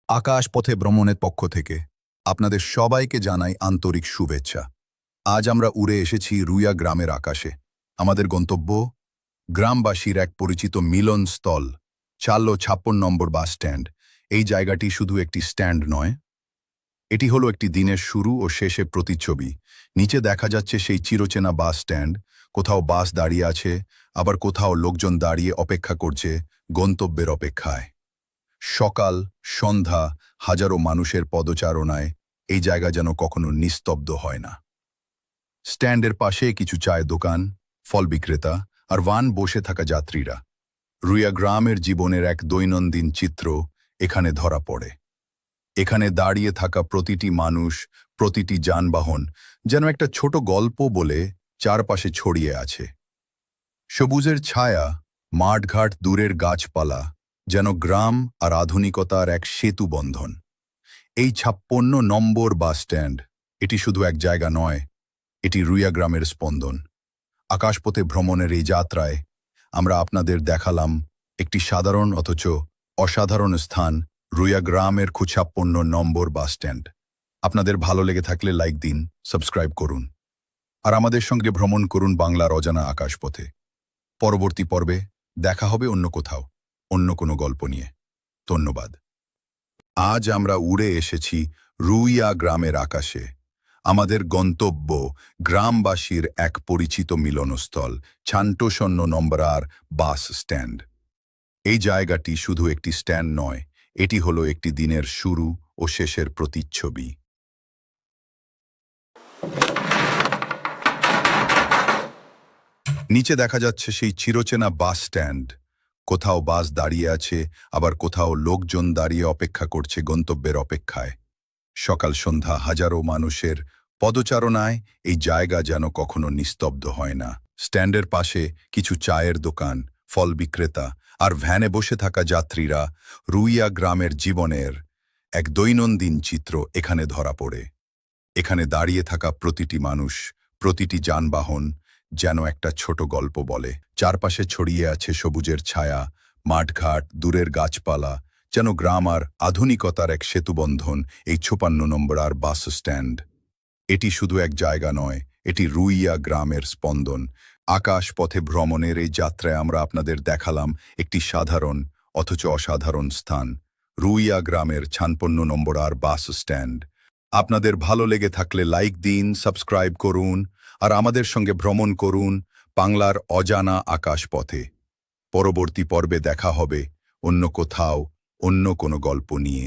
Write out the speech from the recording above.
আকাশপথে ভ্রমণের পক্ষ থেকে আপনাদের সবাইকে জানাই আন্তরিক শুভেচ্ছা। আজ আমরা উড়ে এসেছি রুইয়া গ্রামের আকাশে। আমাদের গন্তব্য গ্রামবাসীর এক পরিচিত মিলনস্থল ৪৫৬ নম্বর বাস স্ট্যান্ড। এই জায়গাটি শুধু একটি স্ট্যান্ড নয়, এটি হলো একটি দিনের শুরু ও শেষে প্রতিচ্ছবি। নিচে দেখা যাচ্ছে সেই চিরচেনা বাস স্ট্যান্ড। কোথাও বাস দাঁড়িয়ে আছে, আবার কোথাও লোকজন দাঁড়িয়ে অপেক্ষা করছে গন্তব্যের অপেক্ষায়। সকাল সন্ধ্যা হাজারো মানুষের পদচারণায় এই জায়গা যেন কখনো নিস্তব্ধ হয় না। স্ট্যান্ডের পাশে কিছু চায়ের দোকান, ফল বিক্রেতা আর ভান বসে থাকা যাত্রীরা। রুইয়া গ্রামের জীবনের এক দৈনন্দিন চিত্র এখানে ধরা পড়ে। এখানে দাঁড়িয়ে থাকা প্রতিটি মানুষ, প্রতিটি যানবাহন যেন একটা ছোট গল্প বলে চারপাশে ছড়িয়ে আছে। সবুজের ছায়া, মাঠঘাট, দূরের গাছপালা যেন গ্রাম আর আধুনিকতার এক সেতু বন্ধন। এই ৫৬ নম্বর বাস স্ট্যান্ড, এটি শুধু এক জায়গা নয়, এটি রুইয়া গ্রামের স্পন্দন। আকাশপথে ভ্রমণের এই যাত্রায় আমরা আপনাদের দেখালাম একটি সাধারণ অথচ অসাধারণ স্থান, রুইয়া গ্রামের ৫৬ নম্বর বাস স্ট্যান্ড। আপনাদের ভালো লেগে থাকলে লাইক দিন, সাবস্ক্রাইব করুন আর আমাদের সঙ্গে ভ্রমণ করুন বাংলার অজানা আকাশপথে। পরবর্তী পর্বে দেখা হবে অন্য কোথাও, অন্য কোনো গল্প নিয়ে। ধন্যবাদ। আজ আমরা উড়ে এসেছি রুইয়া গ্রামের আকাশে। আমাদের গন্তব্য গ্রামবাসীর এক পরিচিত মিলনস্থল ৫৬ নম্বর বাস স্ট্যান্ড। এই জায়গাটি শুধু একটি স্ট্যান্ড নয়, এটি হলো একটি দিনের শুরু ও শেষের প্রতিচ্ছবি। নিচে দেখা যাচ্ছে সেই চিরচেনা বাস স্ট্যান্ড। কোথাও বাস দাঁড়িয়ে আছে, আবার কোথাও লোকজন দাঁড়িয়ে অপেক্ষা করছে গন্তব্যের অপেক্ষায়। সকাল সন্ধ্যা হাজারো মানুষের পদচারণায় এই জায়গা যেন কখনো নিস্তব্ধ হয় না। স্ট্যান্ডের পাশে কিছু চায়ের দোকান, ফল বিক্রেতা আর ভ্যানে বসে থাকা যাত্রীরা। রুইয়া গ্রামের জীবনের এক দৈনন্দিন চিত্র এখানে ধরা পড়ে। এখানে দাঁড়িয়ে থাকা প্রতিটি মানুষ, প্রতিটি যানবাহন যেন একটা ছোট গল্প বলে। চারপাশে ছড়িয়ে আছে সবুজের ছায়া, মাঠঘাট, দূরের গাছপালা, যেন গ্রাম আর আধুনিকতার এক সেতুবন্ধন। এই ৫৬ নম্বর বাস স্ট্যান্ড, এটি শুধু এক জায়গা নয়, এটি রুইয়া গ্রামের স্পন্দন। আকাশ পথে ভ্রমণের এই যাত্রায় আমরা আপনাদের দেখালাম একটি সাধারণ অথচ অসাধারণ স্থান, রুইয়া গ্রামের ৫৬ নম্বর বাস স্ট্যান্ড। আপনাদের ভালো লেগে থাকলে লাইক দিন, সাবস্ক্রাইব করুন আর আমাদের সঙ্গে ভ্রমণ করুন বাংলার অজানা আকাশপথে। পরবর্তী পর্বে দেখা হবে অন্য কোথাও, অন্য কোনো গল্প নিয়ে।